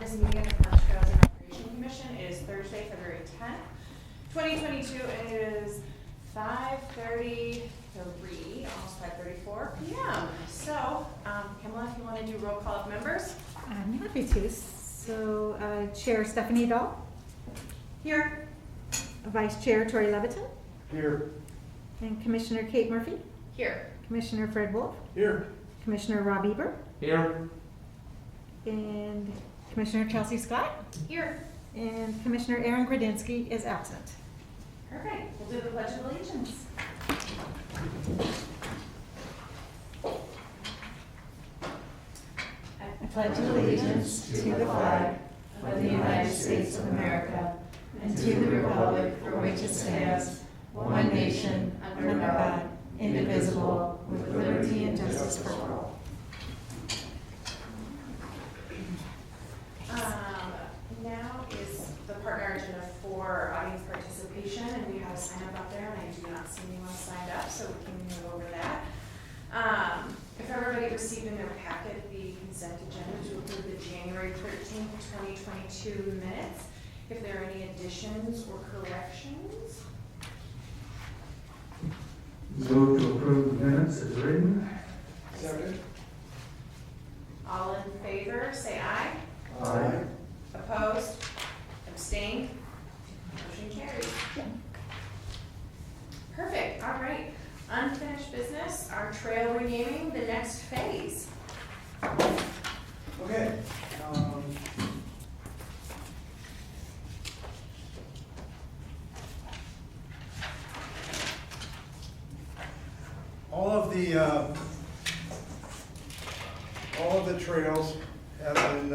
This meeting of the Parks, Trails, and Recreation Commission is Thursday, February 10th, 2022, and it is 5:33, almost 5:34 p.m. So, Pamela, if you want to do roll call of members. I'm happy to. So, Chair Stephanie Dahl. Here. Vice Chair Tori Leviton. Here. And Commissioner Kate Murphy. Here. Commissioner Fred Wolf. Here. Commissioner Rob Eber. Here. And Commissioner Chelsea Scott. Here. And Commissioner Aaron Gradinsky is absent. Perfect. We'll do the Pledge of Allegiance. I pledge allegiance to the flag of the United States of America and to the republic for which it stands, one nation, under God, indivisible, with liberty and justice for all. Now is the partner agenda for audience participation, and we have a sign up out there, and I do not see anyone signed up, so we can move over that. If everybody received in their packet the consent agenda to approve the January 13th, 2022 minutes, if there are any additions or corrections. Move to approve the minutes as written. Second. All in favor, say aye. Aye. Opposed? Abstained? Motion carries. Perfect, all right. Unfinished business, our trail renaming, the next phase. Okay. All of the trails have been,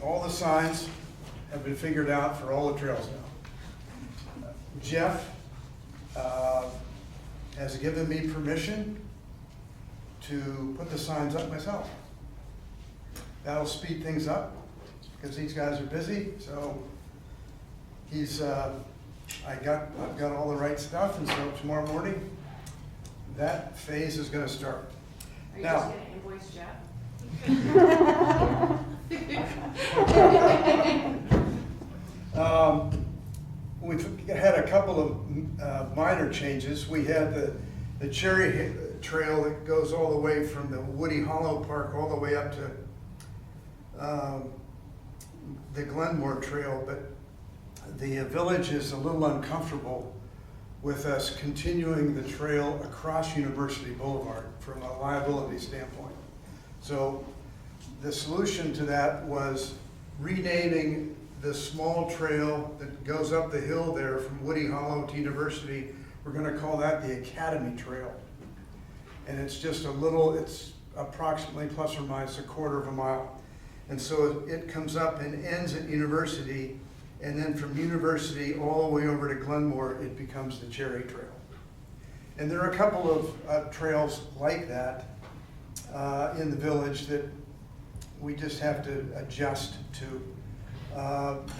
all the signs have been figured out for all the trails now. Jeff has given me permission to put the signs up myself. That'll speed things up because these guys are busy. So I've got all the right stuff, and so tomorrow morning that phase is going to start. Are you Now- just gonna invoice Jeff? We've had a couple of minor changes. We had the Cherry Trail that goes all the way from the Woody Hollow Park all the way up to the Glenmore Trail, but the village is a little uncomfortable with us continuing the trail across University Boulevard from a liability standpoint. So the solution to that was renaming the small trail that goes up the hill there from Woody Hollow to University. We're going to call that the Academy Trail. And it's just it's approximately plus or minus a quarter of a mile. And so it comes up and ends at University, and then from University all the way over to Glenmore, it becomes the Cherry Trail. And there are a couple of trails like that in the village that we just have to adjust to.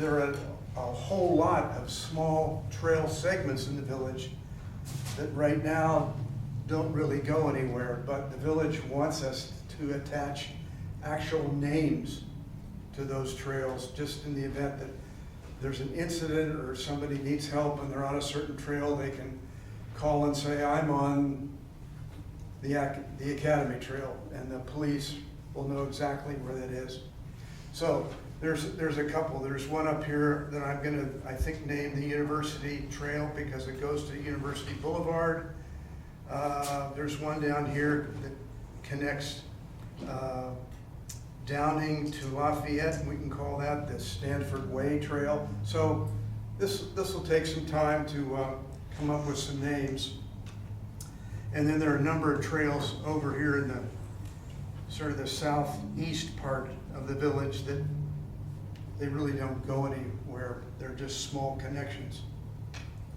There are a whole lot of small trail segments in the village that right now don't really go anywhere, but the village wants us to attach actual names to those trails, just in the event that there's an incident or somebody needs help and they're on a certain trail, they can call and say, I'm on the Academy Trail, and the police will know exactly where that is. So there's a couple. There's one up here that I'm gonna, I think, name the University Trail because it goes to University Boulevard. There's one down here that connects Downing to Lafayette, and we can call that the Stanford Way Trail. So this will take some time to come up with some names. And then there are a number of trails over here in the sort of the southeast part of the village that they really don't go anywhere. They're just small connections.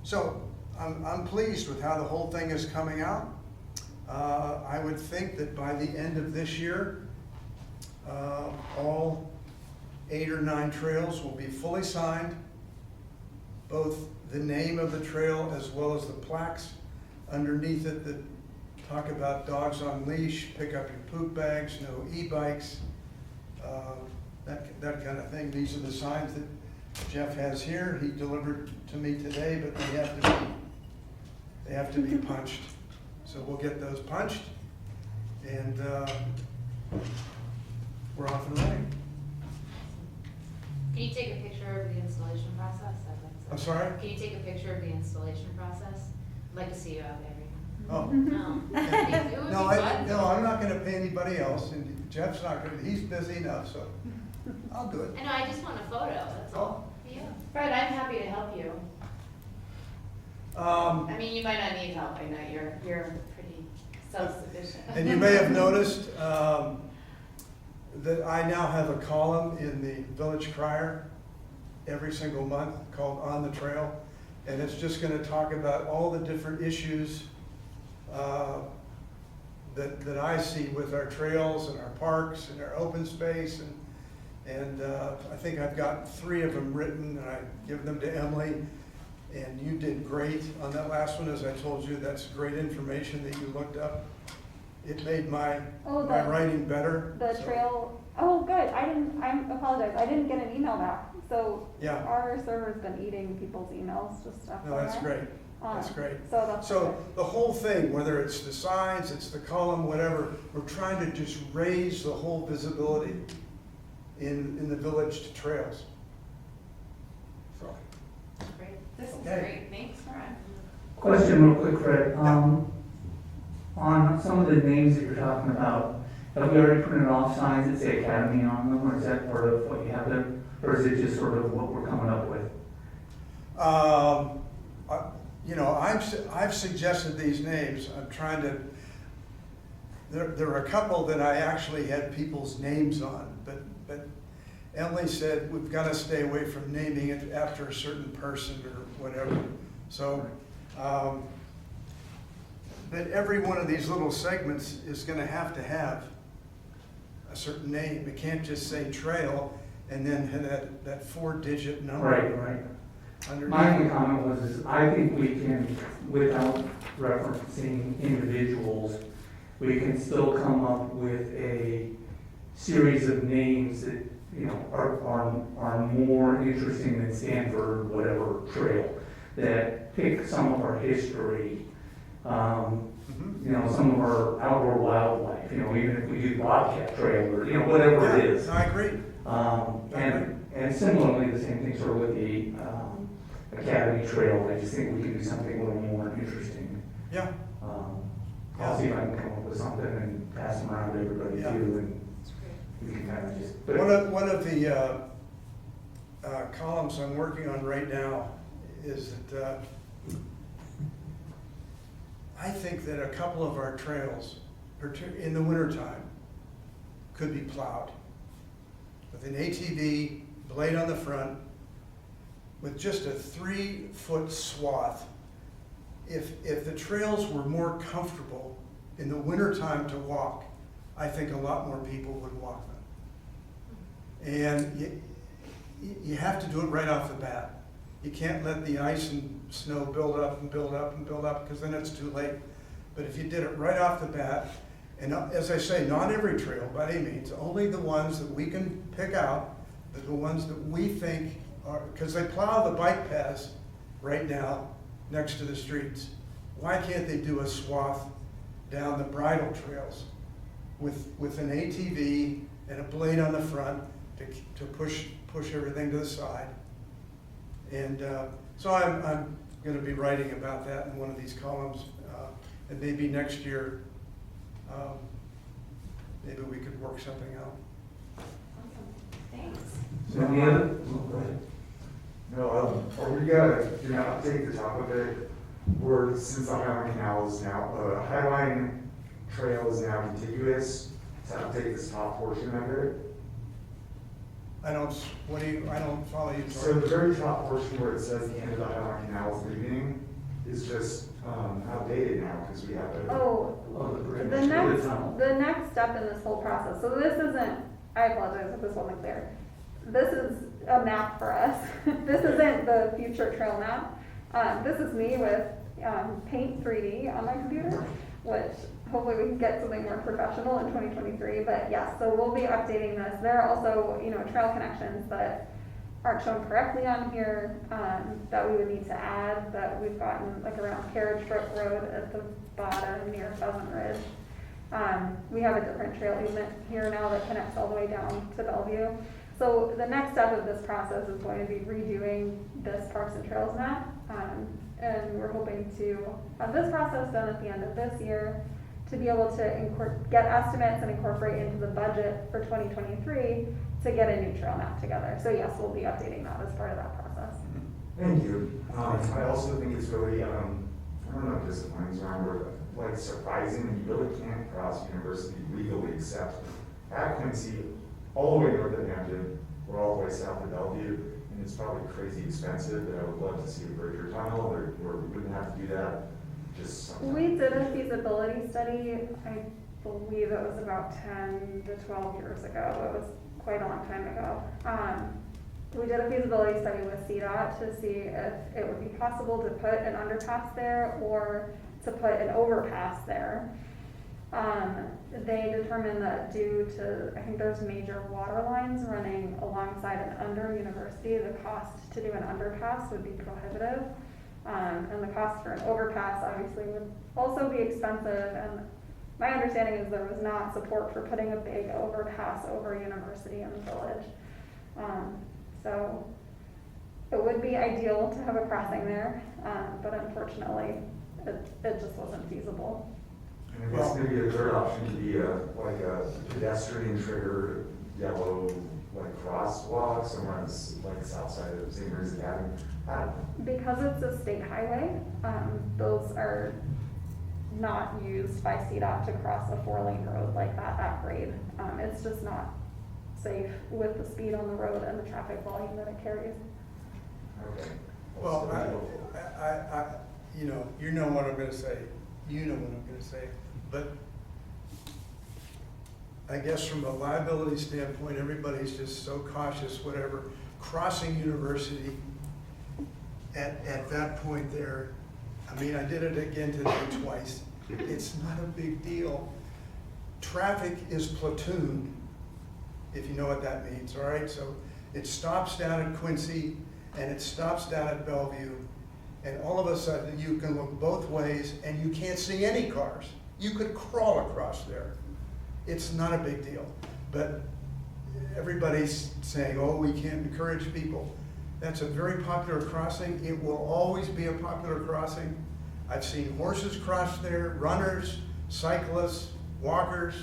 So I'm pleased with how the whole thing is coming out. I would think that by the end of this year, all 8 or 9 trails will be fully signed, both the name of the trail as well as the plaques underneath it that talk about dogs on leash, pick up your poop bags, no e-bikes, that kind of thing. These are the signs that Jeff has here. He delivered to me today, but they have to be punched. So we'll get those punched, and we're off and running. Can you take a picture of the installation process? I'm sorry? Can you take a picture of the installation process? I'd like to see you out there. Oh. No. It would be fun. No, I'm not gonna pay anybody else, and Jeff's not gonna, he's busy enough, so I'll do it. I know, I just want a photo, that's all. Yeah. Fred, I'm happy to help you. I mean, you might not need help, I know you're pretty self-sufficient. And you may have noticed that I now have a column in the Village Crier every single month called On the Trail. And it's just gonna talk about all the different issues that I see with our trails and our parks and our open space. And I think I've got 3 of them written, and I give them to Emily. And you did great on that last one, as I told you. That's great information that you looked up. It made my writing better. The so. trail, oh, good, I apologize, I didn't get an email back, so Yeah. our server's been eating people's emails, just FYI. No, that's great. That's great. So that's. So the whole thing, whether it's the signs, it's the column, whatever, we're trying to just raise the whole visibility in the village to trails. So, Great. This is Okay. great, thanks, Fred. Question real quick, Fred. On some of the names that you're talking about, have we already printed off signs that say Academy on them, or is that part of what you have there? Or is it just sort of what we're coming up with? you know, I've suggested these names. I'm trying to, there are a couple that I actually had people's names on, but Emily said, we've got to stay away from naming it after a certain person or whatever. So, but every one of these little segments is going to have a certain name. It can't just say trail and then have that 4-digit number. Right. Underneath. My only comment was, is I think we can, without referencing individuals, we can still come up with a series of names that, you know, are more interesting than Stanford, whatever trail, that pick some of our history, you know, some of our outdoor wildlife, you know, even if we do Bobcat Trail or, you know, whatever it is. I agree. And similarly, the same thing sort of with the Academy Trail. I just think we can do something a little more interesting. Yeah. I'll see if I can come up with something and pass them around to everybody Yeah. too, and we can kind of just. But One of the columns I'm working on right now is that I think that a couple of our trails, in the wintertime, could be plowed with an ATV, blade on the front, with just a 3-foot swath. If the trails were more comfortable in the wintertime to walk, I think a lot more people would walk them. And you have to do it right off the bat. You can't let the ice and snow build up and build up and build up, because then it's too late. But if you did it right off the bat, and as I say, not every trail by any means, only the ones that we can pick out, the ones that we think are, because they plow the bike paths right now next to the streets. Why can't they do a swath down the bridle trails with an ATV and a blade on the front to push everything to the side? And so I'm going to be writing about that in one of these columns, and maybe next year, maybe we could work something out. Awesome, thanks. So the other, go ahead. No, are we gonna, take the top of it, or since the Highline Canal is now, Highline Trail is now contiguous, to update this top portion of it? I don't follow you, So the Tori. very top portion where it says the end of the Highline Canal is leaving is just, outdated now, because we have a. Oh, Oh, the bridge. the next step in this whole process, so this isn't, I apologize if this wasn't clear. This is a map for us. This isn't the future trail map. This is me with Paint 3D on my computer. which hopefully we can get something more professional in 2023. But yes, so we'll be updating this. There are also, trail connections that aren't shown correctly on here, that we would need to add, that we've gotten, like around Carriage Brook Road at the bottom near Pheasant Ridge. We have a different trail easement here now that connects all the way down to Bellevue. So the next step of this process is going to be redoing this Parks and Trails map. And we're hoping to have this process done at the end of this year to be able to get estimates and incorporate into the budget for 2023 to get a new trail map together. So yes, we'll be updating that as part of that process. Thank you. I also think it's really, I don't know if disappointing is the wrong word, like surprising, and you really can't cross University legally except at Quincy, all the way north of Hampton, or all the way south of Bellevue, and it's probably crazy expensive, but I would love to see a bridge or tunnel, or we wouldn't have to do that, just something. We did a feasibility study, I believe it was about 10 to 12 years ago. It was quite a long time ago. We did a feasibility study with CDOT to see if it would be possible to put an underpass there or to put an overpass there. They determined that due to, I think there's major water lines running alongside and under University, the cost to do an underpass would be prohibitive. And the cost for an overpass obviously would also be expensive. And my understanding is there was not support for putting a big overpass over University in the village. So it would be ideal to have a crossing there, but unfortunately it just wasn't feasible. And I guess maybe a third option could be like a pedestrian trigger yellow crosswalk somewhere on the south side of St. Mary's Academy. I don't know. Because it's a state highway, those are not used by CDOT to cross a 4-lane road like that at grade. It's just not safe with the speed on the road and the traffic volume that it carries. Okay. Well, you know what I'm gonna say. You know what I'm gonna say. But I guess from a liability standpoint, everybody's just so cautious, whatever. Crossing University at that point there, I mean, I did it again today twice. It's not a big deal. Traffic is platooned, if you know what that means, all right? So it stops down at Quincy and it stops down at Bellevue, and all of a sudden you can look both ways and you can't see any cars. You could crawl across there. It's not a big deal. But everybody's saying, oh, we can't encourage people. That's a very popular crossing. It will always be a popular crossing. I've seen horses cross there, runners, cyclists, walkers,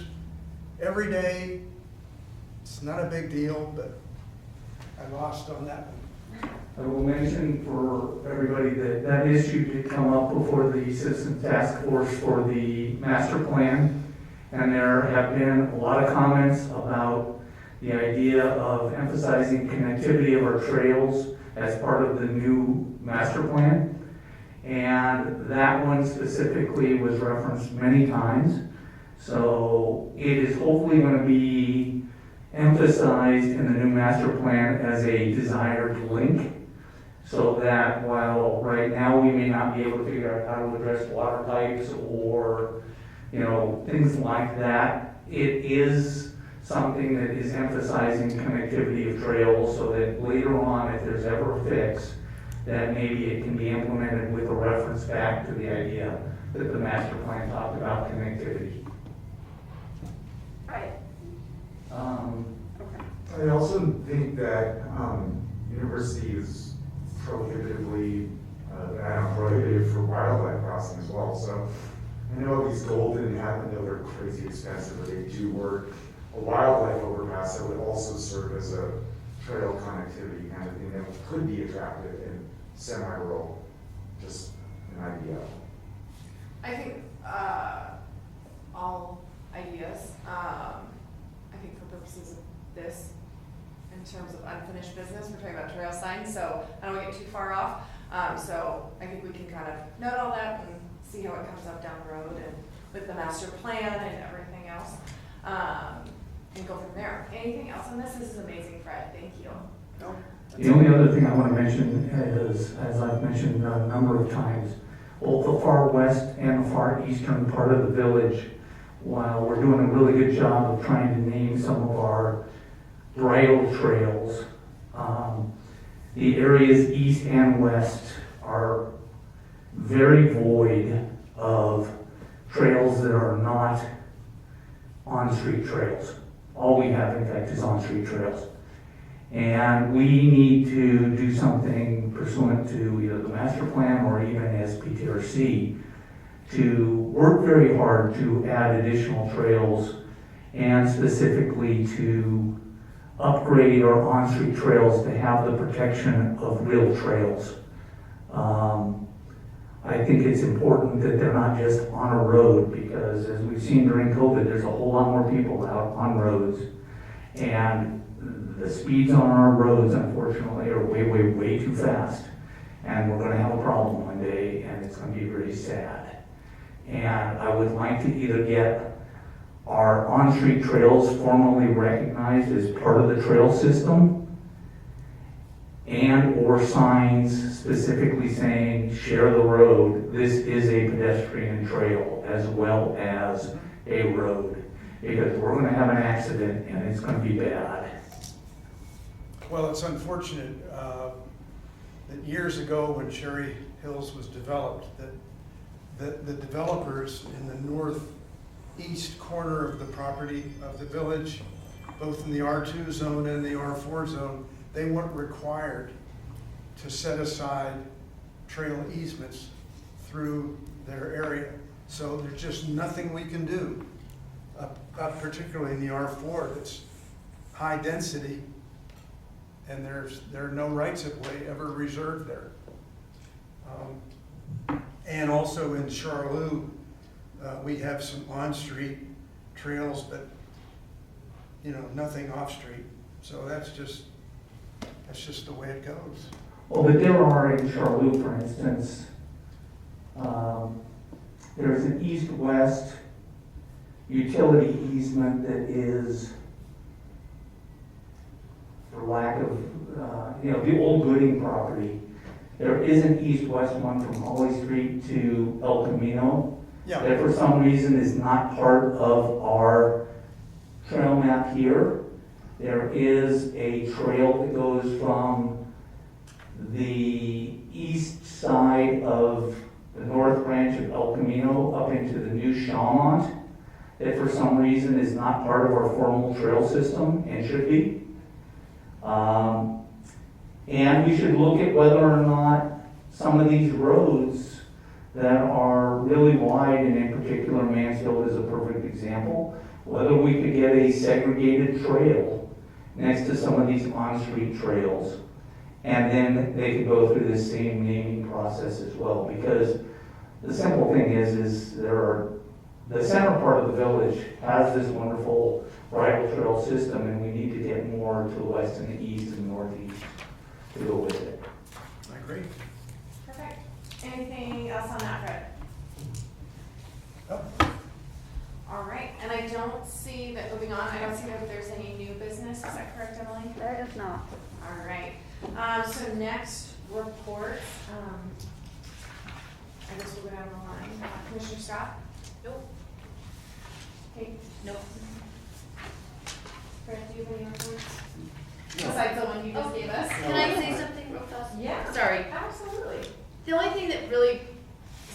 every day. It's not a big deal, but I lost on that one. I will mention for everybody that that issue did come up before the Citizen Task Force for the master plan, and there have been a lot of comments about the idea of emphasizing connectivity of our trails as part of the new master plan. And that one specifically was referenced many times. So it is hopefully going to be emphasized in the new master plan as a desired link, so that while right now we may not be able to figure out how to address water pipes or things like that, it is something that is emphasizing connectivity of trails, so that later on, if there's ever a fix, that maybe it can be implemented with a reference back to the idea that the master plan talked about connectivity. Right. I also think that University is prohibitively prohibited for wildlife crossing as well. So I know these golden happen, though they're crazy expensive, but they do work. A wildlife overpass that would also serve as a trail connectivity kind of thing that could be attractive and semi-rural. Just an idea. I think all ideas, I think for purposes of this, in terms of unfinished business, we're talking about trail signs, so I don't want to get too far off. So I think we can kind of note all that and see how it comes up down the road and with the master plan and everything else. And go from there. Anything else on this? This is amazing, Fred. Thank you. The only other thing I want to mention is, as I've mentioned a number of times, both the far west and the far eastern part of the village. While we're doing a really good job of trying to name some of our bridle trails, the areas east and west are very void of trails that are not on-street trails. All we have, in fact, is on-street trails. And we need to do something pursuant to either the master plan or even as PTRC to work very hard to add additional trails and specifically to upgrade our on-street trails to have the protection of real trails. I think it's important that they're not just on a road, because as we've seen during COVID, there's a whole lot more people out on roads. And the speeds on our roads, unfortunately, are way, way, way too fast. And we're gonna have a problem one day, and it's gonna be very sad. And I would like to either get our on-street trails formally recognized as part of the trail system, and or signs specifically saying, share the road, this is a pedestrian trail as well as a road. Because we're gonna have an accident and it's gonna be bad. Well, it's unfortunate that years ago when Cherry Hills was developed, that the developers in the northeast corner of the property of the village, both in the R2 zone and the R4 zone, they weren't required to set aside trail easements through their area. So there's just nothing we can do, particularly in the R4 that's high density, and there are no rights of way ever reserved there. And also in Charlevoix, we have some on-street trails, but nothing off-street. So that's just the way it goes. Well, but there are in Charlevoix, for instance, there's an east-west utility easement that is, for lack of, the old Gooding property. There is an east-west one from Holly Street to El Camino. Yeah. That for some reason is not part of our trail map here. There is a trail that goes from the east side of the north branch of El Camino up into the new Chaumont that for some reason is not part of our formal trail system and should be. And we should look at whether or not some of these roads that are really wide, and in particular Mansfield is a perfect example, whether we could get a segregated trail next to some of these on-street trails. And then they could go through the same naming process as well, because the simple thing is the center part of the village has this wonderful bridle trail system, and we need to get more to the west and the east and northeast to go with it. I agree. Perfect. Anything else on that, Fred? Oh. All right, and I don't see that, moving on, I don't see that there's any new business, is that correct, Emily? There is not. All right, so next report, I guess we'll go down the line. Commissioner Scott? Nope. Hey, Nope. Fred, do you have any reports? Besides the one you just gave us? Can I say something real fast? Yeah. Sorry. Absolutely. The only thing that really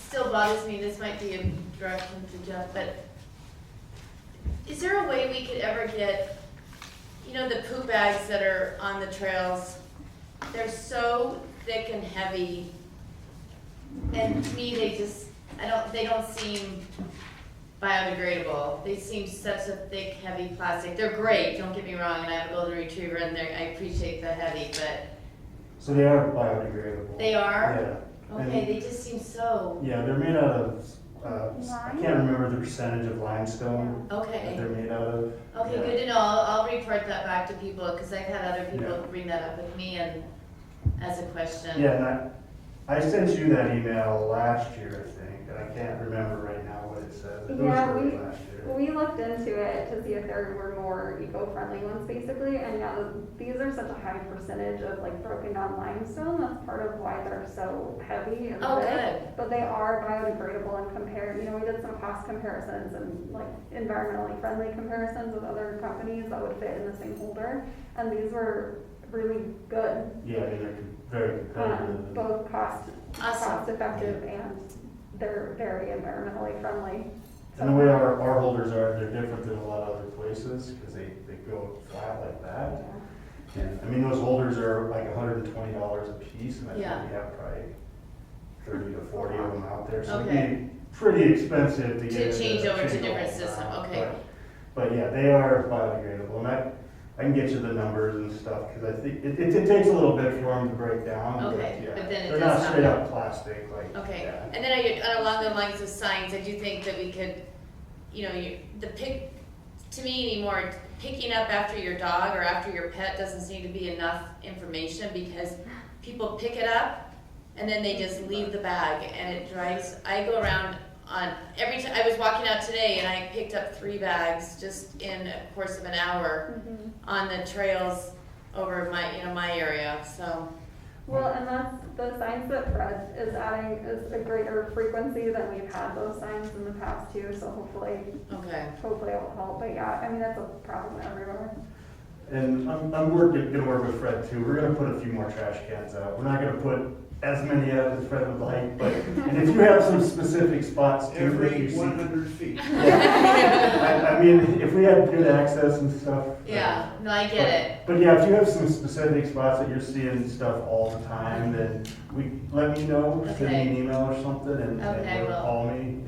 still bothers me, this might be a direction to Jeff, but is there a way we could ever get, the poop bags that are on the trails? They're so thick and heavy, and to me, they don't seem biodegradable. They seem such a thick, heavy plastic. They're great, don't get me wrong, and I have a golden retriever, and I appreciate the heavy, but So they are biodegradable. they are? Yeah. Okay, And- they just seem so, Yeah, they're made out of, I can't remember the percentage of limestone that okay. they're made out of. Okay, Yeah. good to know. I'll report that back to people, because I've had other people Yeah. bring that up with me and as a question. Yeah, and I sent you that email last year, I think. and I can't remember right now what it says. It was Yeah, early last year. we looked into it to see if there were more eco-friendly ones basically, and yeah, these are such a high percentage of like broken down limestone, that's part of why they're so heavy and Oh, thick. good. But they are biodegradable and compared, we did some cost comparisons and like environmentally friendly comparisons with other companies that would fit in the same holder, and these were really good. Yeah, I mean, they're very competitive. Both cost Awesome. effective and they're very environmentally friendly. And the way our holders are, they're different than a lot of other places, because they go flat like that. And, I mean, those holders are like $120 a piece, and I think Yeah. we have probably 30 to 40 of them out there. So Okay. it'd be pretty expensive to get. change over to change different all system, that. okay. But yeah, they are biodegradable, and I can get you the numbers and stuff, because I think it takes a little bit for them to break down. Okay, yeah, but then it they're does not not- straight up plastic, like. Okay, yeah. and then along the lines of signs, I do think that we could, to me anymore, picking up after your dog or after your pet doesn't seem to be enough information, because people pick it up and then they just leave the bag, and it drives, I go around on, every time, I was walking out today and I picked up 3 bags just in a course of an hour on the trails over my area, so. Well, and that's the signs that Fred is adding is a greater frequency than we've had those signs in the past too, so hopefully Okay. it will help, but yeah, I mean, that's a problem everywhere. And I'm gonna work with Fred too. We're gonna put a few more trash cans out. We're not gonna put as many out as Fred would like, but, and if you have some specific spots too. that you Every see- 100 feet. I mean, if we had good access and stuff. Yeah, no, I get it. But yeah, if you have some specific spots that you're seeing stuff all the time, then let me know, send me an Okay. email or something, and Okay, or well. call me,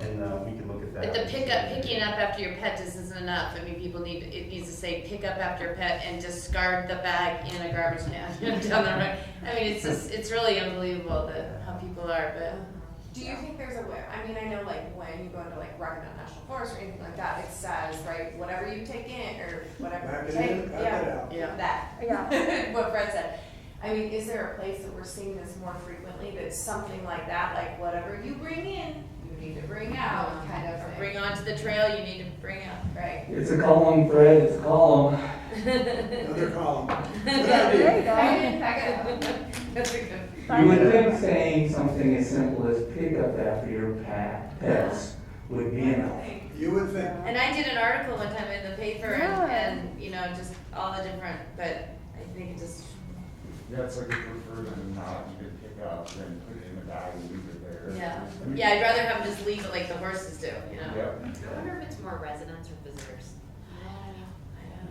and we can look at that. But the picking up after your pet just isn't enough. I mean, it needs to say pick up after your pet and discard the bag in a garbage can down the road. I mean, it's really unbelievable how people are, but. Do you think there's a way, I mean, I know like when you go into like Rocky Mountain National Forest or anything like that, it says, right, whatever you take in or whatever Back you it in, take, back it yeah, out. Yeah. that. Yeah. What Fred said. I mean, is there a place that we're seeing this more frequently that's something like that, like whatever you bring in, you need to bring out, kind of Or thing? bring onto the trail, you need to bring out, right? It's a column, Fred, it's a column. Another column. Good Yeah, idea. there you go. I didn't pack it up. That's a good. You would think saying something as simple as pick up after your pets would be enough. You would think. And I did an article one time in the paper Yeah. and just all the different, but I think it just, Yeah, it's like a prefer than not, you can pick up, then put it in the bag and leave it there. yeah. I'd rather have them just leave it like the horses do, Yep. I wonder if it's more residents or visitors.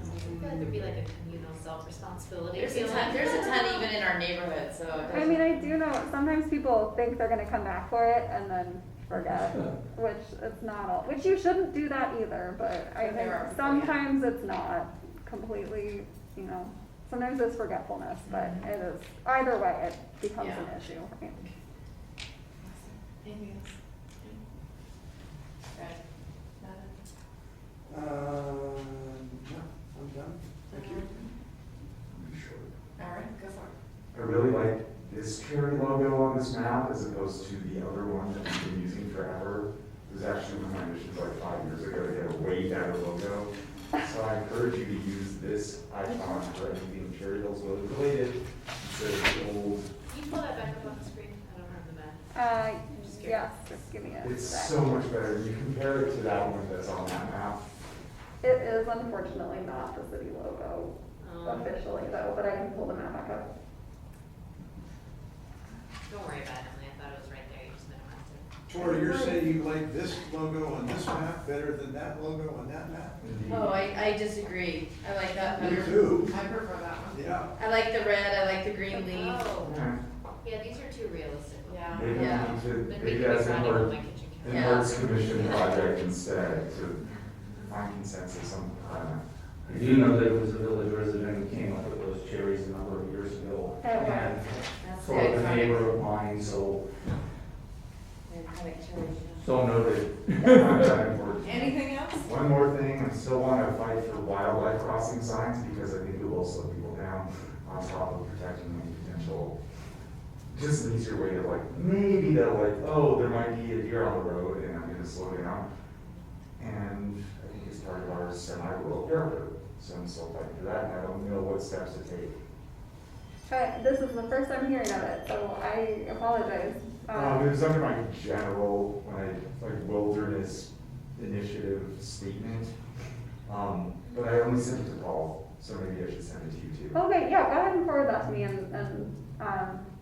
I feel like there'd be like a communal self-responsibility. There's a feeling. ton, even in our neighborhood, so. it I mean, I do know, sometimes people think they're gonna come back for it and then forget, which it's not all, which you shouldn't do that either, but I But there are think people, sometimes it's not completely, sometimes it's forgetfulness, but it is, either way, it becomes an Yeah. issue, right? Anything else? Fred? Nothing? No, I'm done. Thank you. All right, go for it. I really like this cherry logo on this map as opposed to the other one that we've been using forever. It was actually one of my missions like 5 years ago to get a way better logo. So I encourage you to use this icon for anything Cherry Hills related. It's the old, Can you pull that back up on the screen? I don't have the map. Yes, just give me a it's sec. so much better. You compare it to that one that's on that map. It is unfortunately not the city logo Um, officially though, but I can pull the map back up. Don't worry about it, Emily. I thought it was right there. You just minimized it. Tori, you're saying you like this logo on this map better than that logo on that map? Oh, I disagree. I like that Me better. too. I prefer that one. Yeah. I like the red, I like the green leaf. Oh, Yeah. yeah, these are too realistic. Yeah. Maybe Yeah. we need to, Then maybe we can as be an running on art, my kitchen an counter. Yeah. arts commission project instead to find consensus on, I do know that it was a village resident who came up with those cherries a number of years ago. And That's sort of a iconic. neighbor of mine, so Iconic church. so noted. Anything else? One more thing, I still want to fight for wildlife crossing signs because I think it will slow people down on top of protecting any potential just an easier way to like, maybe they'll like, oh, there might be a deer on the road and I'm gonna slow down. And I think it's part of our semi-rural character, so I'm still fighting for that and I don't know what steps to take. This is the first I'm hearing of it, so I apologize. It was under my general, like wilderness initiative statement. But I only sent it to Paul, so maybe I should send it to you too. Okay, yeah, go ahead and forward that to me and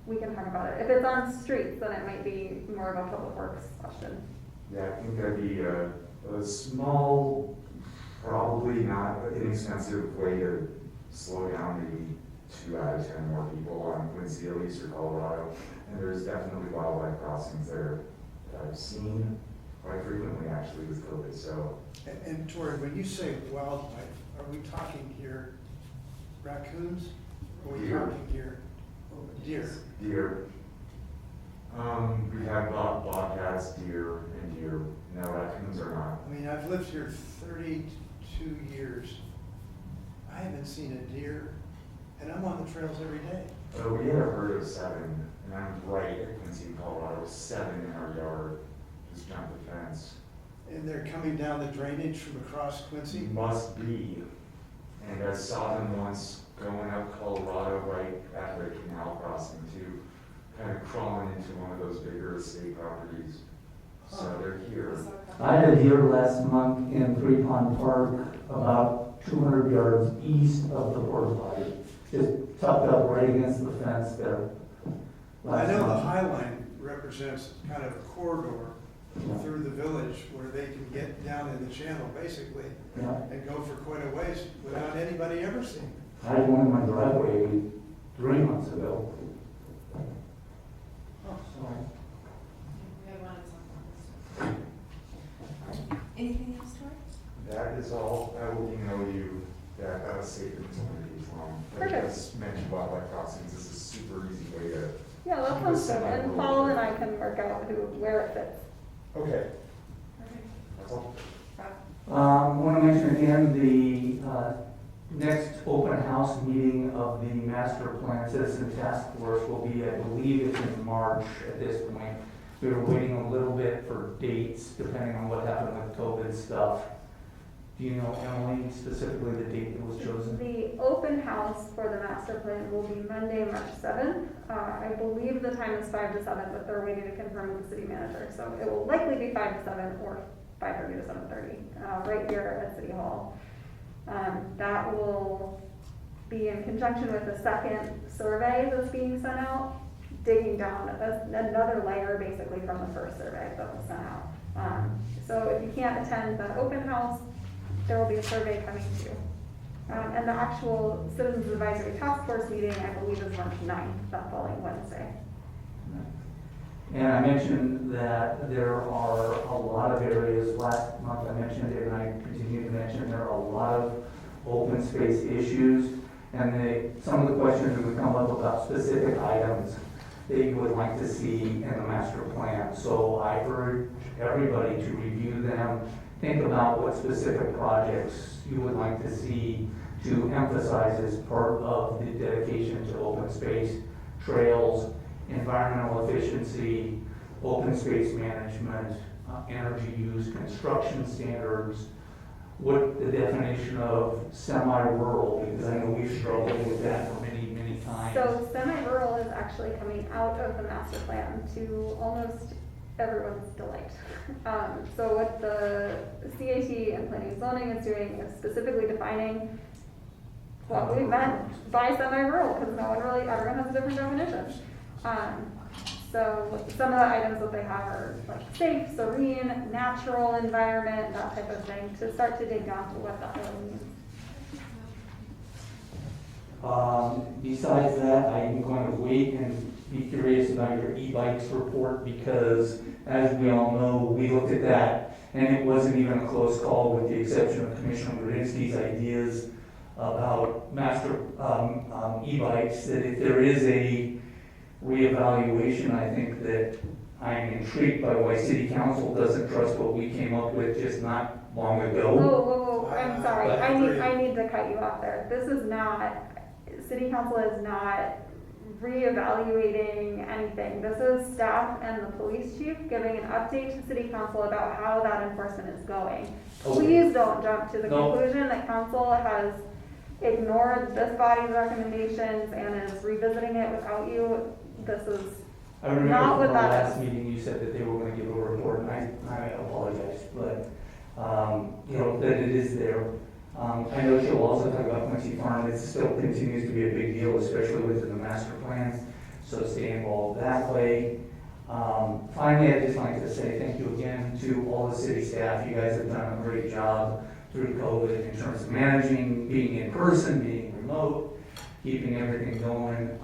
we can talk about it. If it's on streets, then it might be more of a public works question. Yeah, I think that'd be a small, probably not inexpensive way to slow down maybe 2 out of 10 more people on Quincy, at least, or Colorado. And there's definitely wildlife crossings there that I've seen quite frequently actually with COVID, so. And Tori, when you say wildlife, are we talking here raccoons? Or are we Deer. talking here deer? Deer. We have bobcats, deer, and deer. No, raccoons are not. I mean, I've lived here 32 years. I haven't seen a deer, and I'm on the trails every day. We had a herd of 7, and I'm right at Quincy, Colorado, 7 in our yard. Just jumped the fence. And they're coming down the drainage from across Quincy. Must be. And I saw them once going up Colorado right after a canal crossing too, kind of crawling into one of those bigger estate properties. So they're here. I had a deer last month in Three Pond Park, about 200 yards east of the porta potty, just tucked up right against the fence there. I know the month. High Line represents kind of a corridor through the village where they can get down in the channel basically Yeah. and go for quite a ways without anybody ever seeing them. I had one in my driveway 3 months ago. Oh, So, We have one in South Anything else, Tori? That is all. I will email you that statement. It's only a page long. But Perfect. as mentioned, wildlife crossings is a super easy way to. Yeah, that sounds good. And Paul and I can work out where it fits. Okay. That's all. I want to mention again, the next open house meeting of the master plan citizen task force will be, I believe it's in March at this point. We were waiting a little bit for dates, depending on what happened with COVID stuff. Do you know, Emily, specifically the date that was chosen? The open house for the master plan will be Monday, March 7th. I believe the time is 5 to 7, but they're waiting to confirm with the city manager. So it will likely be 5 to 7 or 5:30 to 7:30, right here at City Hall. That will be in conjunction with the second survey that's being sent out, digging down another layer basically from the first survey that was sent out. So if you can't attend the open house, there will be a survey coming too. And the actual Citizens Advisory Task Force meeting, I believe, is March 9th, that following Wednesday. And I mentioned that there are a lot of areas, last month I mentioned it, and I continue to mention, there are a lot of open space issues. And some of the questions that would come up about specific items that you would like to see in the master plan. So I urge everybody to review them, think about what specific projects you would like to see to emphasize as part of the dedication to open space, trails, environmental efficiency, open space management, energy use, construction standards, what the definition of semi-rural, because I know we've struggled with that for many, many times. So semi-rural is actually coming out of the master plan to almost everyone's delight. So what the CAT and planning and zoning is doing is specifically defining what we meant by semi-rural, because everyone has a different definition. So some of the items that they have are like safe, serene, natural environment, that type of thing, to start to dig down to what that really means. Besides that, I'm going to wait and be curious about your e-bikes report, because as we all know, we looked at that and it wasn't even a close call, with the exception of Commissioner Grudinsky's ideas about master e-bikes, that if there is a reevaluation, I think that I'm intrigued by why City Council doesn't trust what we came up with just not long ago. Whoa, I'm sorry, I need to cut you off there. This is not, City Council is not reevaluating anything. This is staff and the police chief giving an update to city council about how that enforcement is going. Okay. Please don't jump to the No. conclusion that council has ignored this body's recommendations and is revisiting it without you. This is I remember not from what our that last is. meeting, you said that they were gonna give a report, and I apologize, but, that it is there. I know she'll also talk about Quincy Farm, it still continues to be a big deal, especially within the master plans, so stay involved that way. Finally, I'd just like to say thank you again to all the city staff, you guys have done a great job through COVID in terms of managing, being in person, being remote, keeping everything going.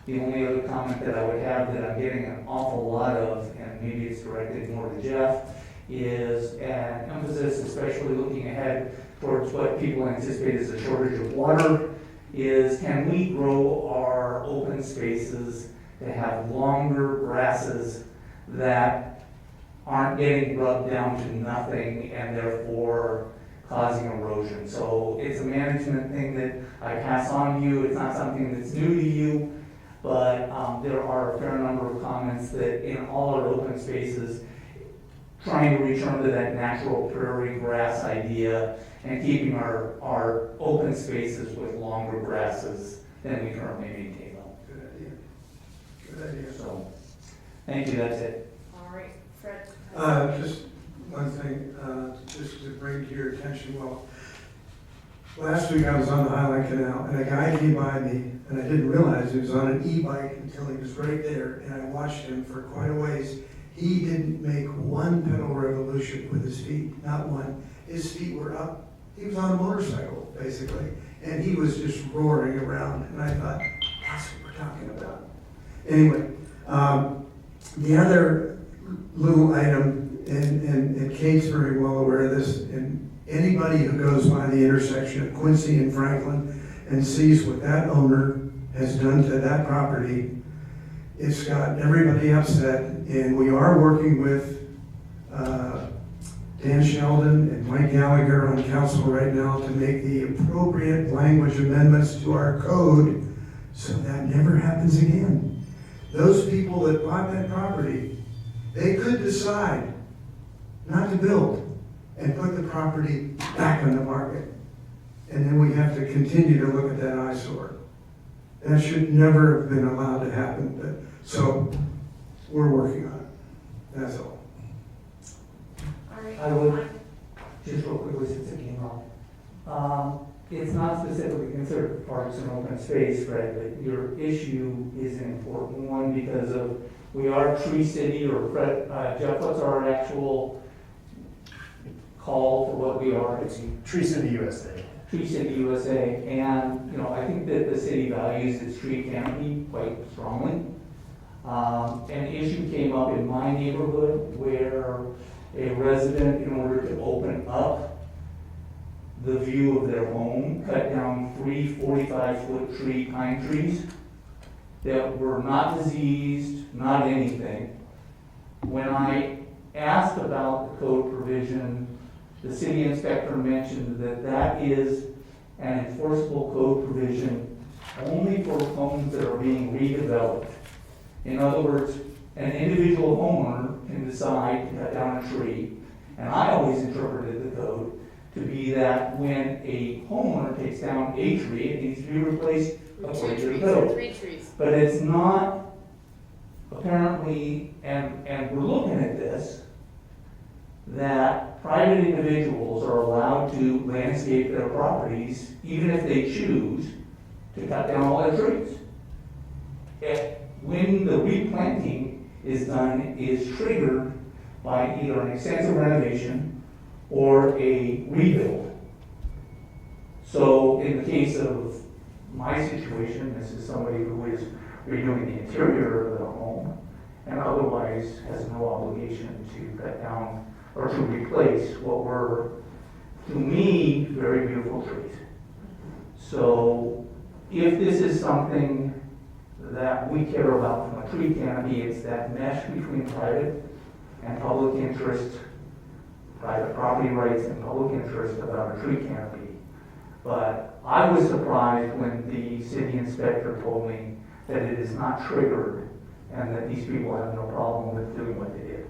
The only other comment that I would have that I'm getting an awful lot of, and maybe it's directed more to Jeff, is an emphasis, especially looking ahead towards what people anticipate as a shortage of water, is can we grow our open spaces to have longer grasses that aren't getting rubbed down to nothing and therefore causing erosion. So it's a management thing that I pass on to you. It's not something that's new to you, but there are a fair number of comments that in all our open spaces, trying to return to that natural prairie grass idea and keeping our open spaces with longer grasses than we currently maintain them. Good idea. Good idea. So, thank you, that's it. All right, Fred. Just one thing, just to bring to your attention, well, last week I was on the Highland Canal and a guy came by me and I didn't realize he was on an e-bike until he was right there and I watched him for quite a ways. He didn't make one pedal revolution with his feet, not one. His feet were up. He was on a motorcycle, basically, and he was just roaring around and I thought, that's what we're talking about. Anyway, the other little item, and Kate's very well aware of this, and anybody who goes by the intersection of Quincy and Franklin and sees what that owner has done to that property, it's got everybody upset, and we are working with Dan Sheldon and Mike Gallagher on council right now to make the appropriate language amendments to our code so that never happens again. Those people that bought that property, they could decide not to build and put the property back on the market. And then we have to continue to look at that eyesore. That should never have been allowed to happen, but, so we're working on it, that's all. All right. I would, just real quickly since it came up, it's not specifically considered parks and open space, Fred, but your issue is an important one because of, we are Tree City, or Fred, Jeff, what's our actual call for what we are? It's Tree City USA. Tree City USA, and, I think that the city values its tree canopy quite strongly. An issue came up in my neighborhood where a resident, in order to open up the view of their home, cut down 3 45-foot pine trees that were not diseased, not anything. When I asked about the code provision, the city inspector mentioned that that is an enforceable code provision only for homes that are being redeveloped. In other words, an individual homeowner can decide to cut down a tree, and I always interpreted the code to be that when a homeowner takes down a tree, it needs to be replaced according to the code. 3 trees. But it's not apparently, and we're looking at this, that private individuals are allowed to landscape their properties even if they choose to cut down all their trees. When the replanting is done, is triggered by either an extensive renovation or a rebuild. So in the case of my situation, this is somebody who is redoing the interior of the home and otherwise has no obligation to cut down or to replace what were, to me, very beautiful trees. So if this is something that we care about from a tree canopy, it's that mesh between private and public interest, private property rights and public interest about a tree canopy. But I was surprised when the city inspector told me that it is not triggered, and that these people have no problem with doing what they did.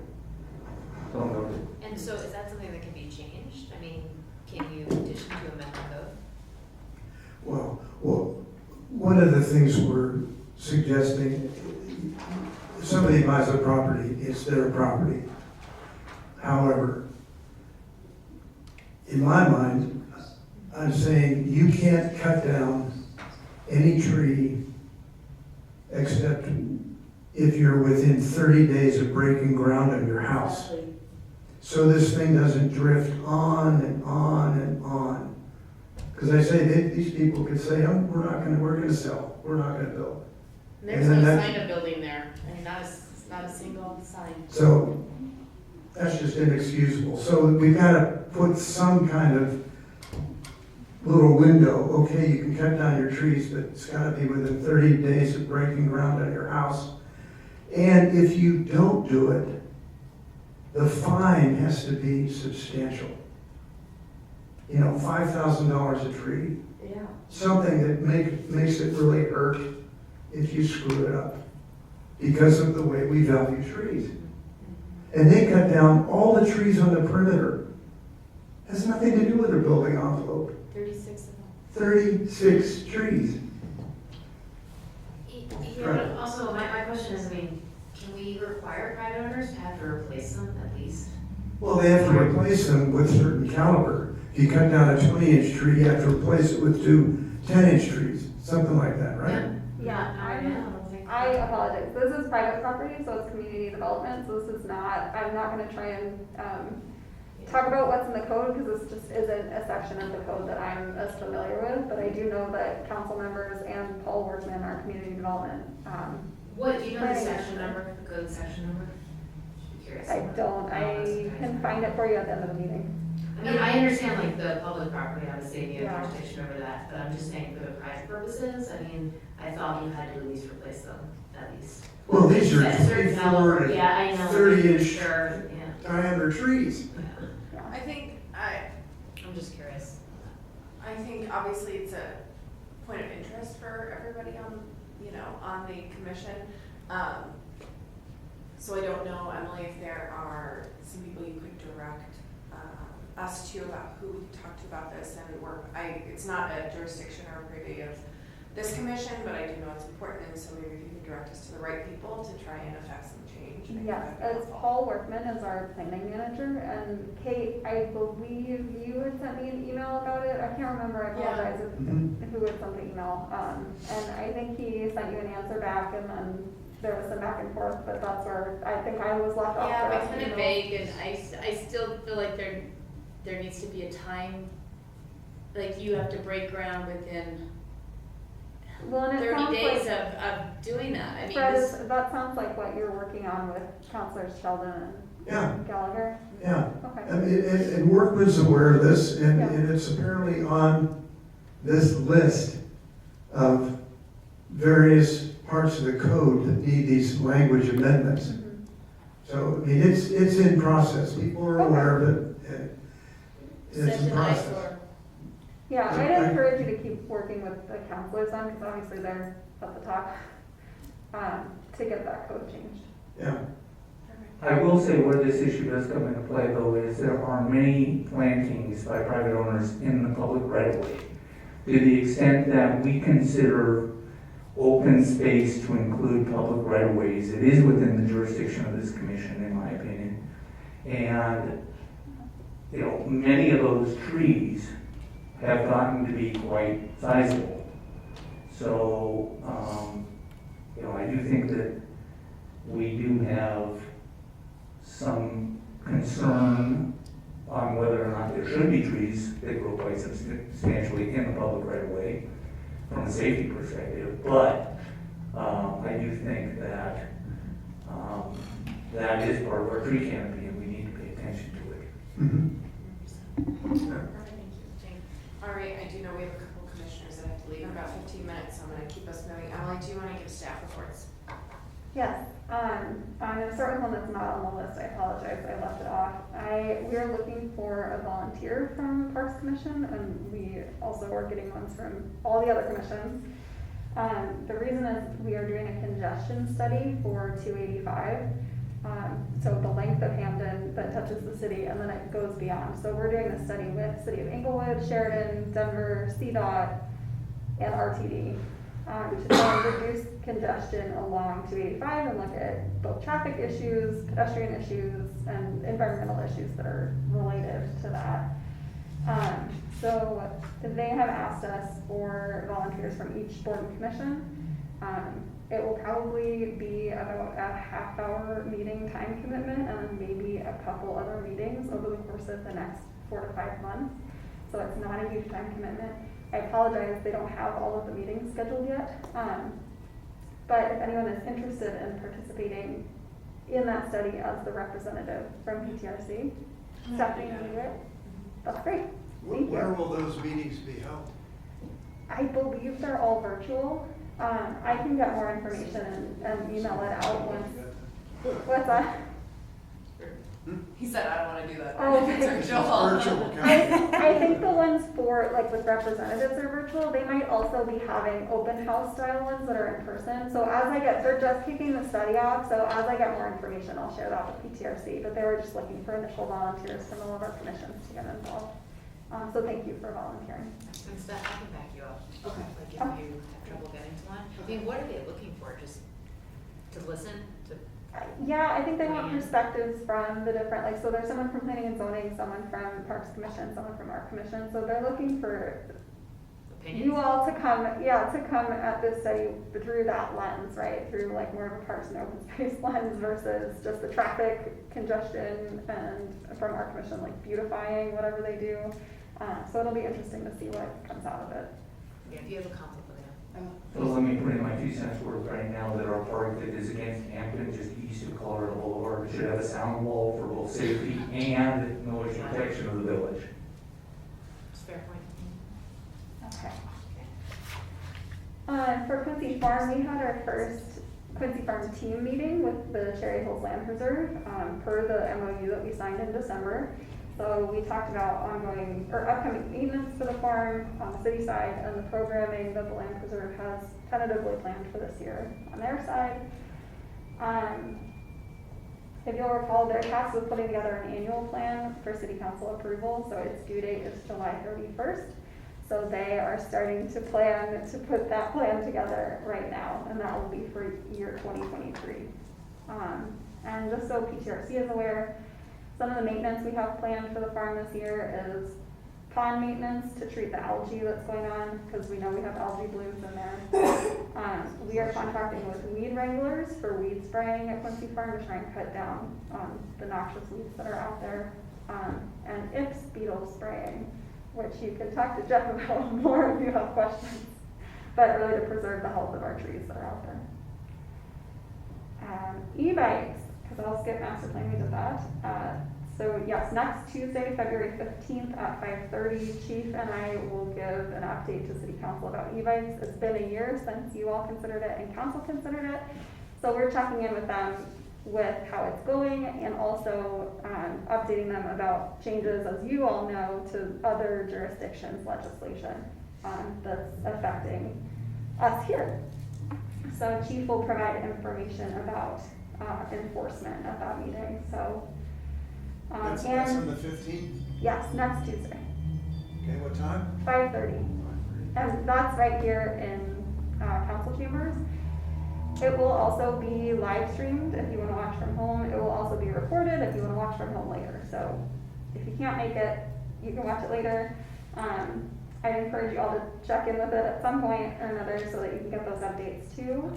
So noted. And so is that something that can be changed? I mean, can you petition to amend the code? Well, one of the things we're suggesting, if somebody buys a property, it's their property. However, in my mind, I'm saying you can't cut down any tree except if you're within 30 days of breaking ground on your house. So this thing doesn't drift on and on and on. Because I say, these people could say, oh, we're gonna sell, we're not gonna build. There's And then no that- sign of building there, I mean, not a single sign. So that's just inexcusable. So we've got to put some kind of little window. Okay, you can cut down your trees, but it's got to be within 30 days of breaking ground on your house. And if you don't do it, the fine has to be substantial. You know, $5,000 a tree. Yeah. Something that makes it really hurt if you screw it up because of the way we value trees. And they cut down all the trees on the perimeter. Has nothing to do with their building envelope. 36 of them. 36 trees. Yeah, but also, my question is, I mean, can we require private owners to have to replace them at least? Well, they have to replace them with certain caliber. If you cut down a 20-inch tree, you have to replace it with 2 10-inch trees, something like that, right? Yeah, I don't think. I apologize. This is private property, so it's community development, so this is not, I'm not gonna try and, talk about what's in the code, because this just isn't a section of the code that I'm as familiar with, but I do know that council members and Paul Workman are community development. What, do you know the planning section manager. number, the code section number? Just curious. I don't, I Oh, can find it for you at the end of the meeting. I mean, I understand like the public property, obviously, and you Yeah. have jurisdiction over that, but I'm just saying for the private purposes, I mean, I thought you had to at least replace them, at least. Well, these are At a certain 24 caliber. to Yeah, I know. 30-inch Sure, yeah. diameter trees. Yeah. I think, I'm just curious. I think obviously it's a point of interest for everybody on, you know, on the commission. So I don't know, Emily, if there are some people you could direct us to about who we can talk to about this and work. It's not a jurisdiction or a privy of this commission, but I do know it's important, and so maybe if you could direct us to the right people to try and affect some change. I think Yes, that'd be it's helpful. Paul Workman is our planning manager, and Kate, I believe you had sent me an email about it. I can't remember, I Yeah. apologize Mhm. if who had sent the email. And I think he sent you an answer back, and then there was some back and forth, but that's where I think I was left off. Yeah, the but rest of kind the of email. vague, and I still feel like there needs to be a time, like you have to break ground within Well, and it 30 sounds days like, of doing that. I mean, Fred, this, that sounds like what you're working on with Counselors Sheldon Yeah, and Gallagher. yeah. Okay. And Workman's aware of this, and Yeah. it's apparently on this list of various parts of the code that need these language amendments. Mhm. So, I mean, it's in process, people are aware of it, and it's such in an process. eyesore. Yeah, I- I'd encourage you to keep working with the counselors on, because obviously they're at the top, to get that code changed. Yeah, I will say where this issue does come into play, though, is there are many plantings by private owners in the public right of way. To the extent that we consider open space to include public right of ways, it is within the jurisdiction of this commission, in my opinion. And, you know, many of those trees have gotten to be quite sizable. So, you know, I do think that we do have some concern on whether or not there should be trees that grow quite substantially in the public right of way from a safety perspective, but I do think that that is part of our tree canopy and we need to pay attention to it. mhm. Perfect, thank you. All right, I do know we have a couple commissioners that have to leave in about 15 minutes, so I'm gonna keep us moving. Emily, do you wanna give staff reports? Yes, I'm gonna start with one that's not on the list, I apologize, I left it off. We are looking for a volunteer from Parks Commission, and we also are getting ones from all the other commissions. The reason is we are doing a congestion study for 285. So the length of Hamden that touches the city, and then it goes beyond. So we're doing this study with City of Inglewood, Sheridan, Denver, CDOT, and RTD, to try and reduce congestion along 285 and look at both traffic issues, pedestrian issues, and environmental issues that are related to that. So they have asked us for volunteers from each board and commission. It will probably be about a half-hour meeting time commitment and then maybe a couple other meetings over the course of the next 4 to 5 months. So it's not a huge time commitment. I apologize, they don't have all of the meetings scheduled yet. But if anyone is interested in participating in that study as the representative from PTRC, Stephanie, will do it. That's great. Thank you. Where will those meetings be held? I believe they're all virtual. I can get more information and email it out once. What's that? He said, I don't wanna do that. Oh, It's okay. virtual. Virtual, okay. I think the ones for, like, with representatives are virtual. They might also be having open house style ones that are in person. So they're just kicking the study off, so as I get more information, I'll share that with PTRC. But they were just looking for initial volunteers from all of our commissions to get involved. So thank you for volunteering. And Steph, I can back you up. Okay. Like if you have trouble getting to one. I mean, what are they looking for? Just to listen to? Yeah, I think they want perspectives from the different, like, so there's someone from planning and zoning, someone from Parks Commission, someone from our commission. So they're looking for Opinions? you all to come at this study through that lens, right? Through like more of a parks and open space lens versus just the traffic congestion and from our commission, like beautifying whatever they do. So it'll be interesting to see what comes out of it. Yeah, if you have a conflict with them. So let me put in my 2 cents worth right now that our park that is against Hampton, just east of Colorado Boulevard, should have a sound wall for both safety and noise protection of the village. It's a fair point. Okay. For Quincy Farm, we had our first Quincy Farm team meeting with the Cherry Hills Land Preserve, per the MOU that we signed in December. So we talked about upcoming maintenance for the farm on the city side and the programming that the Land Preserve has tentatively planned for this year on their side. If you'll recall, they're tasked with putting together an annual plan for city council approval, so its due date is July 31st. So they are starting to plan to put that plan together right now, and that will be for year 2023. And just so PTRC is aware, some of the maintenance we have planned for the farm this year is pond maintenance to treat the algae that's going on, because we know we have algae blooms in there. We are contracting with weed wranglers for weed spraying at Quincy Farm to try and cut down on the noxious weeds that are out there. And IPS beetle spraying, which you can talk to Jeff about more if you have questions, but really to preserve the health of our trees that are out there. E-bikes, because I'll skip master plan, we did that. So yes, next Tuesday, February 15th at 5:30, Chief and I will give an update to City Council about e-bikes. It's been a year since you all considered it and Council considered it. So we're checking in with them with how it's going and also updating them about changes, as you all know, to other jurisdictions' legislation that's affecting us here. So Chief will provide information about enforcement at that meeting. So That's on the 15th? Yes, next Tuesday, Okay, what time? 5:30. And that's right here in council chambers. It will also be live streamed if you want to watch from home. It will also be recorded if you want to watch from home later. So if you can't make it, you can watch it later. I'd encourage you all to check in with it at some point or another so that you can get those updates too.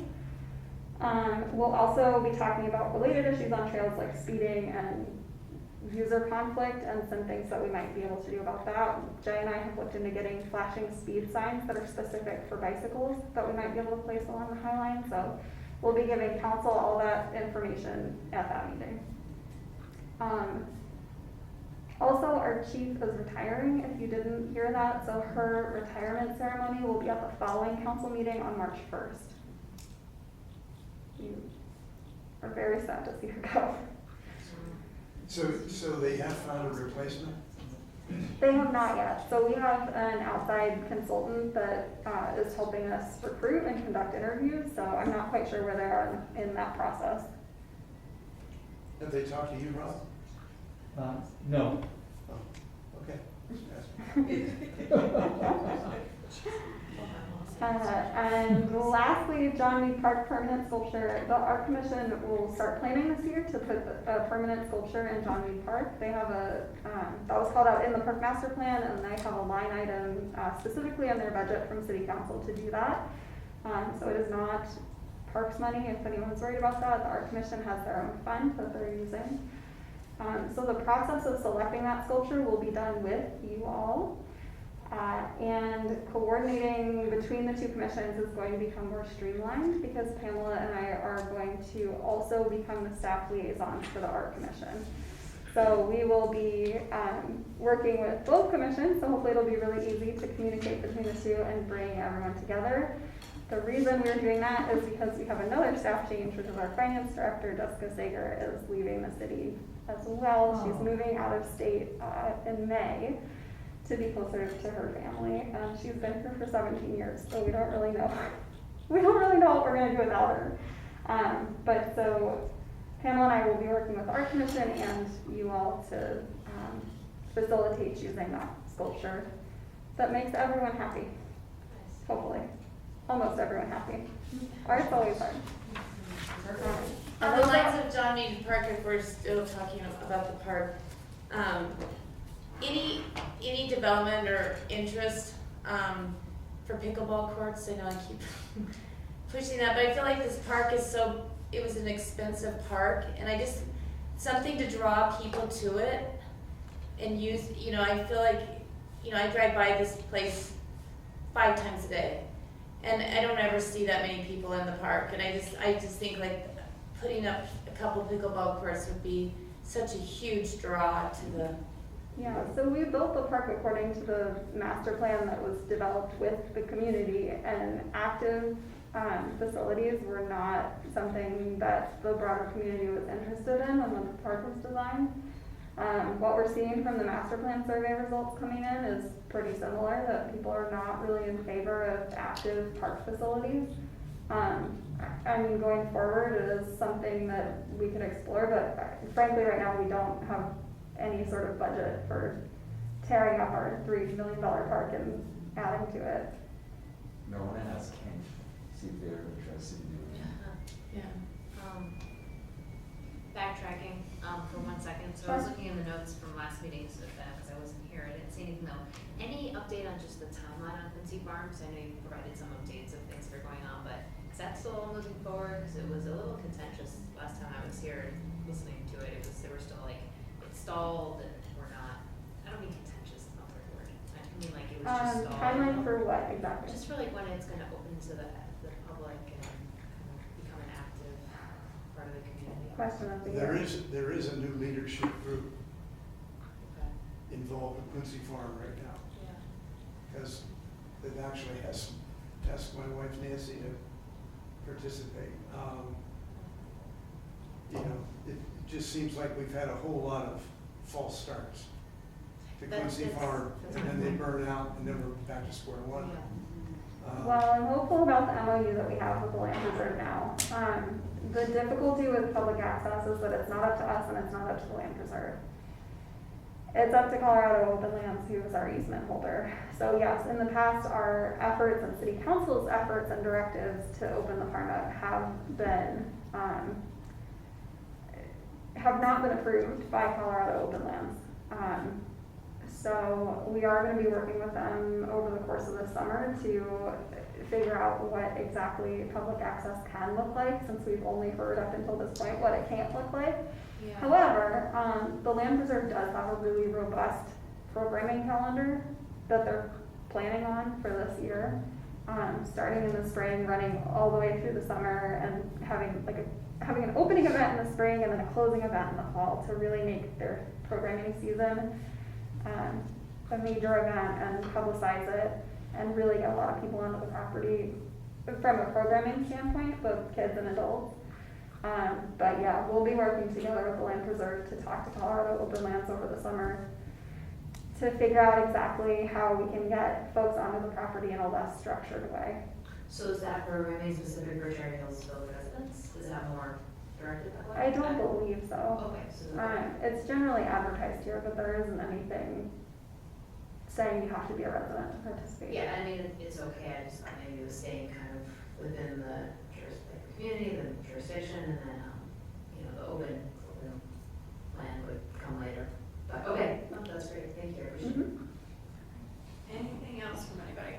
We'll also be talking about related issues on trails like speeding and user conflict and some things that we might be able to do about that. Jay and I have looked into getting flashing speed signs that are specific for bicycles that we might be able to place along the High Line. So we'll be giving council all that information at that meeting. Also, our chief is retiring, if you didn't hear that. So her retirement ceremony will be at the following council meeting on March 1st. You are very sad to see her go. So they have found a replacement? They have not yet. So we have an outside consultant that is helping us recruit and conduct interviews, so I'm not quite sure where they are in that process. Have they talked to you, Rob? No. Oh, okay. And lastly, John Meade Park permanent sculpture. The Art Commission will start planning this year to put a permanent sculpture in John Meade Park. They have that was called out in the park master plan, and they have a line item specifically in their budget from City Council to do that. So it is not parks money, if anyone's worried about that. The Art Commission has their own fund that they're using. So the process of selecting that sculpture will be done with you all. And coordinating between the two commissions is going to become more streamlined because Pamela and I are going to also become the staff liaisons for the Art Commission. So we will be working with both commissions, so hopefully it'll be really easy to communicate between the two and bring everyone together. The reason we're doing that is because we have another staff change, which is our finance director, Jessica Sager, is leaving the city as well. She's moving out of state in May to be closer to her family. She's been here for 17 years, so we don't really know. We don't really know what we're going to do without her. But so Pamela and I will be working with the Art Commission and you all to facilitate choosing that sculpture that makes everyone happy. Hopefully, almost everyone happy. Art's always hard. On the lines of John Meade Park, if we're still talking about the park, any development or interest for pickleball courts? I know I keep pushing that, but I feel like this park is it was an expensive park, and something to draw people to it and use, I feel like, I drive by this place 5 times a day, and I don't ever see that many people in the park, and I just think like putting up a couple pickleball courts would be such a huge draw to the. Yeah, so we built the park according to the master plan that was developed with the community, and active facilities were not something that the broader community was interested in when the park was designed. What we're seeing from the master plan survey results coming in is pretty similar, that people are not really in favor of active park facilities. I mean, going forward, it is something that we could explore, but frankly, right now, we don't have any sort of budget for tearing up our $3 million park and adding to it. No one else can see if they're interested in doing it. Yeah. Backtracking for 1 second. So I was looking in the notes from last meeting because I wasn't here. I didn't see anything though. Any update on just the timeline on Quincy Farms? I know you provided some updates of things that are going on, but is that still moving forward? Because it was a little contentious last time I was here listening to it. They were still like stalled and we're not. I don't mean contentious, not the right word. I mean like it was just stalled. Timeline for what exactly? Just for like when it's going to open to the public and kind of become an active part of the community. Question of the year. There is a new leadership group Okay. involved with Quincy Farm right now. Yeah. Because they've actually asked my wife Nancy to participate. It just seems like we've had a whole lot of false starts to Quincy Farm, and then they burn out, and then we're back to square one. Yeah. Well, I'm hopeful about the MOU that we have with the land reserve now. The difficulty with public access is that it's not up to us and it's not up to the land reserve. It's up to Colorado Open Lands, who is our easement holder. So yes, in the past, our efforts and City Council's efforts and directives to open the farm up have not been approved by Colorado Open Lands. So we are going to be working with them over the course of the summer to figure out what exactly public access can look like, since we've only heard up until this point what it can't look like. Yeah. However, the Land Reserve does have a really robust programming calendar that they're planning on for this year, starting in the spring, running all the way through the summer, and having an opening event in the spring and then a closing event in the fall to really make their programming season a major event and publicize it and really get a lot of people onto the property from a programming standpoint, both kids and adults. But yeah, we'll be working together with the Land Preserve to talk to Colorado Open Lands over the summer to figure out exactly how we can get folks onto the property in a less structured way. So is that programming specific for Cherry Hillsville residents? Is that more directed that way? I don't believe so. Okay, so. It's generally advertised here, but there isn't anything saying you have to be a resident to participate. Yeah, I mean, it's okay, I just thought maybe it was staying kind of within the community, the jurisdiction, and then, you know, the open land would come later. But, okay, no, that's great, thank you, I appreciate it. Mhm. Anything else from anybody?